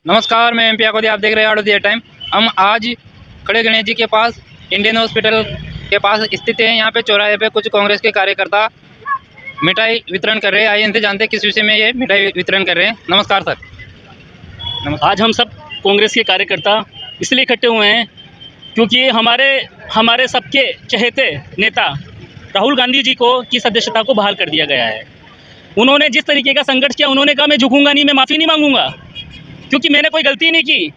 नमस्कार, मैं एमपी आकोदी, आप देख रहे हैं आड़ो दिया टाइम। हम आज खड़े गणेश जी के पास इंडियन हॉस्पिटल के पास स्थित हैं। यहाँ पे चौराहे पे कुछ कांग्रेस के कार्यकर्ता मिठाई वितरण कर रहे हैं। आइए इनसे जानते हैं किस विषय में ये मिठाई वितरण कर रहे हैं। नमस्कार सर। नमस्कार। आज हम सब कांग्रेस के कार्यकर्ता इसलिए इकट्ठे हुए हैं क्योंकि हमारे सबके चहेते नेता राहुल गांधी जी को की सदस्यता को बहाल कर दिया गया है। उन्होंने जिस तरीके का संघर्ष किया, उन्होंने कहा मैं झुकूंगा नहीं, मैं माफ़ी नहीं मांगूंगा क्योंकि मैंने कोई गलती नहीं की।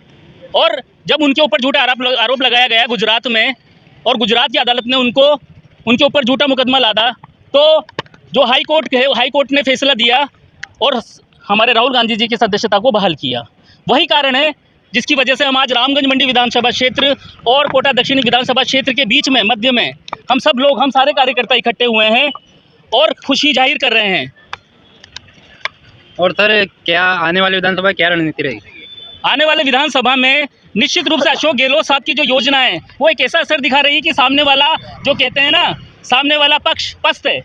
और जब उनके ऊपर झूठा आरोप लगाया गया गुजरात में, और गुजरात की अदालत ने उनके ऊपर झूठा मुकदमा लादा, तो जो हाई कोर्ट ने फैसला दिया और हमारे राहुल गांधी जी की सदस्यता को बहाल किया। वही कारण है जिसकी वजह से हम आज रामगंज मंडी विधानसभा क्षेत्र और कोटा दक्षिण विधानसभा क्षेत्र के बीच में मध्य में हम सारे कार्यकर्ता इकट्ठे हुए हैं और खुशी जाहिर कर रहे हैं। और सर, क्या आने वाली विधानसभा क्या रणनीति रहेगी? आने वाले विधानसभा में निश्चित रूप से अशोक गहलोत साहब की जो योजना है वो एक ऐसा असर दिखा रही है कि सामने वाला जो कहते हैं ना, सामने वाला पक्ष पस्त है,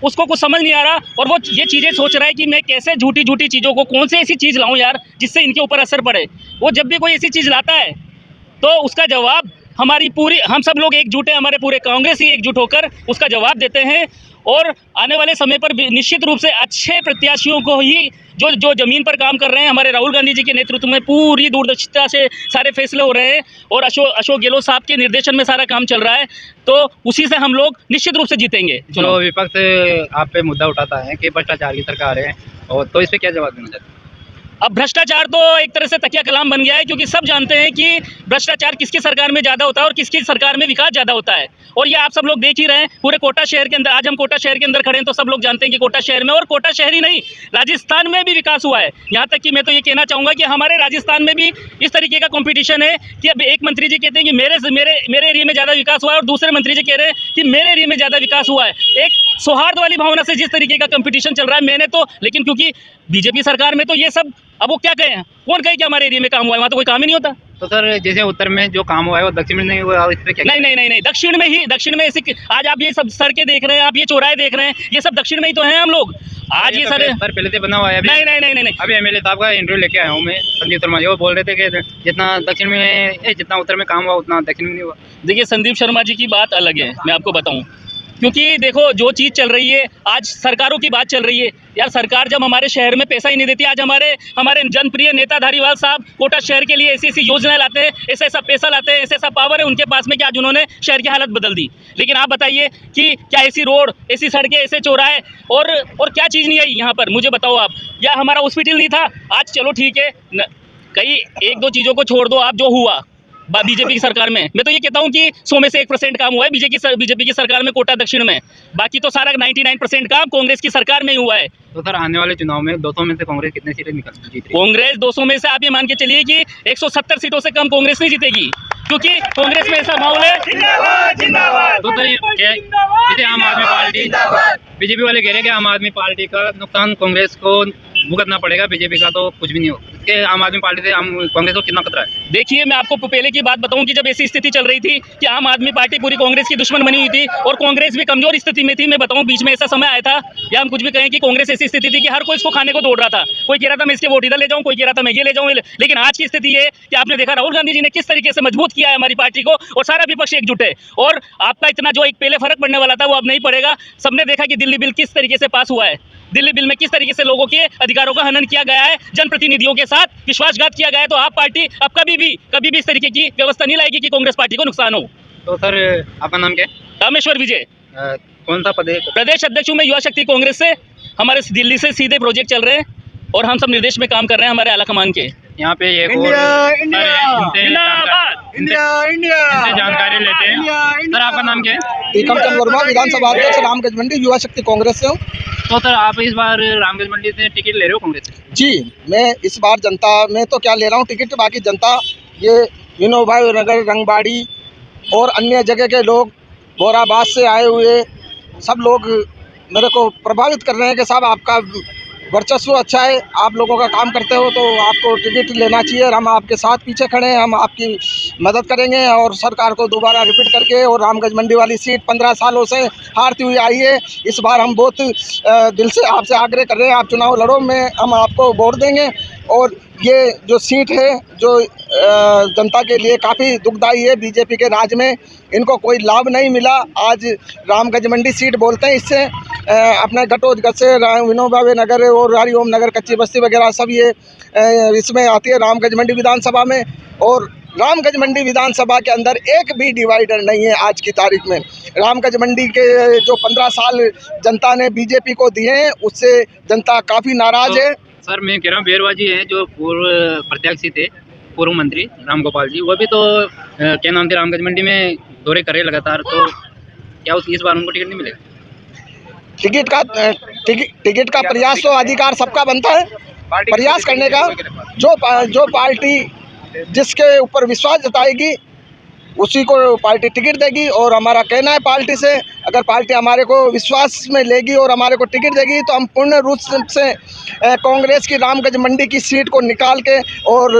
उसको कुछ समझ नहीं आ रहा और वो ये चीज़ें सोच रहा है कि मैं कैसे झूठी चीज़ों को, कौन सी ऐसी चीज़ लाऊं यार जिससे इनके ऊपर असर पड़े। वो जब भी कोई ऐसी चीज़ लाता है तो उसका जवाब हम सब लोग एकजुट हैं, हमारे पूरे कांग्रेस ही एकजुट होकर उसका जवाब देते हैं। और आने वाले समय पर भी निश्चित रूप से अच्छे प्रत्याशियों को ही जो ज़मीन पर काम कर रहे हैं, हमारे राहुल गांधी जी के नेतृत्व में पूरी दूरदर्शिता से सारे फैसले हो रहे हैं और अशोक गहलोत साहब के निर्देशन में सारा काम चल रहा है, तो उसी से हम लोग निश्चित रूप से जीतेंगे। जो विपक्ष आप पे मुद्दा उठाता है कि भ्रष्टाचार की सरकार है, और तो इस पर क्या जवाब देना चाहते हैं? अब भ्रष्टाचार तो एक तरह से तकिया कलाम बन गया है क्योंकि सब जानते हैं कि भ्रष्टाचार किसकी सरकार में ज़्यादा होता है और किसकी सरकार में विकास ज़्यादा होता है। और ये आप सब लोग देख ही रहे हैं पूरे कोटा शहर के अंदर। आज हम कोटा शहर के अंदर खड़े हैं तो सब लोग जानते हैं कि कोटा शहर में, और कोटा शहर ही नहीं, राजस्थान में भी विकास हुआ है। यहाँ तक कि मैं तो ये कहना चाहूँगा कि हमारे राजस्थान में भी इस तरीके का कॉम्पिटिशन है कि अब एक मंत्री जी कहते हैं कि मेरे एरिया में ज़्यादा विकास हुआ है और दूसरे मंत्री जी कह रहे हैं कि मेरे एरिया में ज़्यादा विकास हुआ है। एक सौहार्द वाली भावना से जिस तरीके का कंपटीशन चल रहा है, लेकिन क्योंकि बीजेपी सरकार में तो ये सब, अब वो क्या कहें, कौन कहे कि हमारे एरिया में काम हुआ है? वहाँ तो कोई काम ही नहीं होता। तो सर, जैसे उत्तर में जो काम हुआ है वो दक्षिण में नहीं हुआ, इस पे क्या? नहीं, दक्षिण में ऐसी, आज आप ये सब सड़कें देख रहे हैं, आप ये चौराहे देख रहे हैं, ये सब दक्षिण में ही तो हैं हम लोग। आज ये तो सर पहले से बना हुआ है। नहीं। अभी एमएलए साहब का इंटरव्यू लेके आया हूँ मैं, संदीप शर्मा जी, वो बोल रहे थे कि जितना दक्षिण में जितना उत्तर में काम हुआ उतना दक्षिण में नहीं हुआ। देखिए, संदीप शर्मा जी की बात अलग है, मैं आपको बताऊं, क्योंकि देखो जो चीज़ चल रही है, आज सरकारों की बात चल रही है यार। सरकार जब हमारे शहर में पैसा ही नहीं देती, आज हमारे जनप्रिय नेता धारीवाल साहब कोटा शहर के लिए ऐसी योजनाएं लाते हैं, ऐसा पैसा लाते हैं, ऐसा पावर है उनके पास में कि आज उन्होंने शहर की हालत बदल दी। लेकिन आप बताइए कि क्या ऐसी रोड, ऐसी सड़कें, ऐसे चौराहे और क्या चीज़ नहीं आई यहाँ पर? मुझे बताओ आप। या हमारा हॉस्पिटल नहीं था? आज चलो ठीक है, कई 1-2 चीज़ों को छोड़ दो, आप जो हुआ बीजेपी की सरकार में, मैं तो ये कहता हूँ कि 100 में से 1% काम हुआ है बीजेपी की सरकार में कोटा दक्षिण में। बाकी तो सारा 99% काम कांग्रेस की सरकार में ही हुआ है। तो सर, आने वाले चुनाव में 200 में से कांग्रेस कितने सीटें जीत रही है? कांग्रेस 200 में से आप ये मान के चलिए कि 170 सीटों से कम कांग्रेस नहीं जीतेगी, क्योंकि कांग्रेस में ऐसा माहौल है। तो जैसे आम आदमी पार्टी, बीजेपी वाले कह रहे हैं कि आम आदमी पार्टी का नुकसान कांग्रेस को भुगतना पड़ेगा, बीजेपी का तो कुछ भी नहीं होगा। इसके आम आदमी पार्टी से कांग्रेस को कितना खतरा है? देखिए, मैं आपको पहले की बात बताऊं कि जब ऐसी स्थिति चल रही थी कि आम आदमी पार्टी पूरी कांग्रेस की दुश्मन बनी हुई थी और कांग्रेस भी कमजोर स्थिति में थी, मैं बताऊं बीच में ऐसा समय आया था, या हम कुछ भी कहें कि कांग्रेस ऐसी स्थिति थी कि हर कोई इसको खाने को दौड़ रहा था। कोई कह रहा था मैं इसके वोट इधर ले जाऊं, कोई कह रहा था मैं ये ले जाऊं। लेकिन आज की स्थिति ये कि आपने देखा राहुल गांधी जी ने किस तरीके से मजबूत किया है हमारी पार्टी को, और सारा विपक्ष एकजुट है। और आपका इतना जो एक पहले फर्क पड़ने वाला था वो अब नहीं पड़ेगा। सबने देखा कि दिल्ली बिल किस तरीके से पास हुआ है, दिल्ली बिल में किस तरीके से लोगों के अधिकारों का हनन किया गया है, जनप्रतिनिधियों के साथ विश्वासघात किया गया है। तो आप पार्टी अब कभी भी इस तरीके की व्यवस्था नहीं लाएगी कि कांग्रेस पार्टी को नुकसान हो। तो सर, आपका नाम क्या है? रामेश्वर विजय। कौन सा पद है? प्रदेश अध्यक्ष हूँ मैं युवा शक्ति कांग्रेस से। हमारे दिल्ली से सीधे प्रोजेक्ट चल रहे हैं और हम सब निर्देश में काम कर रहे हैं हमारे आला कमान के। यहाँ पे ये जानकारी लेते हैं। सर, आपका नाम क्या है? टीकम चंद वर्मा, विधानसभा अध्यक्ष रामगंज मंडी, युवा शक्ति कांग्रेस से हूँ। तो सर, आप इस बार रामगंज मंडी से टिकट ले रहे हो कांग्रेस से? जी, मैं इस बार जनता में तो क्या ले रहा हूँ टिकट, बाकी जनता ये विनोबा नगर, रंगबाड़ी और अन्य जगह के लोग, बोराबाद से आए हुए सब लोग मेरे को प्रभावित कर रहे हैं कि साहब आपका वर्चस्व अच्छा है, आप लोगों का काम करते हो, तो आपको टिकट लेना चाहिए और हम आपके साथ पीछे खड़े हैं, हम आपकी मदद करेंगे और सरकार को दोबारा रिपीट करके, और रामगंज मंडी वाली सीट 15 सालों से हारती हुई आई है, इस बार हम बहुत दिल से आपसे आग्रह कर रहे हैं, आप चुनाव लड़ो, में हम आपको वोट देंगे और ये जो सीट है जो जनता के लिए काफ़ी दुखदाई है। बीजेपी के राज में इनको कोई लाभ नहीं मिला। आज रामगंज मंडी सीट बोलते हैं, इससे अपने घटोत्कच से विनोबा नगर और हरिओम नगर कच्ची बस्ती वगैरह सब ये इसमें आती है रामगंज मंडी विधानसभा में। और रामगंज मंडी विधानसभा के अंदर एक भी डिवाइडर नहीं है आज की तारीख में। रामगंज मंडी के जो 15 साल जनता ने बीजेपी को दिए हैं उससे जनता काफ़ी नाराज़ है। सर मैं कह रहा हूँ बेरवा जी हैं जो पूर्व प्रत्याशी थे, पूर्व मंत्री राम गोपाल जी, वो भी तो क्या नाम थे रामगंज मंडी में दौरे करे लगातार, तो क्या इस बार उनको टिकट नहीं मिलेगा? टिकट का प्रयास तो अधिकार सबका बनता है, प्रयास करने का। जो पार्टी जिसके ऊपर विश्वास जताएगी उसी को पार्टी टिकट देगी। और हमारा कहना है पार्टी से, अगर पार्टी हमारे को विश्वास में लेगी और हमारे को टिकट देगी तो हम पूर्ण रूप से कांग्रेस की रामगंज मंडी की सीट को निकाल के और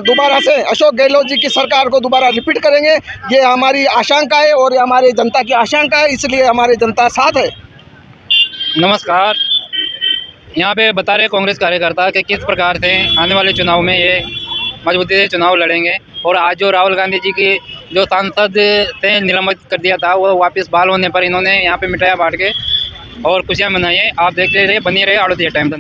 दोबारा से अशोक गहलोत जी की सरकार को दोबारा रिपीट करेंगे। ये हमारी आशंका है और ये हमारी जनता की आशंका है, इसलिए हमारी जनता साथ है। नमस्कार। यहाँ पे बता रहे कांग्रेस कार्यकर्ता कि किस प्रकार से आने वाले चुनाव में ये मजबूती से चुनाव लड़ेंगे। और आज जो राहुल गांधी जी की जो सांसद से निलंबित कर दिया था वो वापस बहाल होने पर इन्होंने यहाँ पे मिठाइयाँ बांट के और खुशियाँ मनाई है। आप देखते रहिए, बनी रहे आड़ोतिया टाइम तक।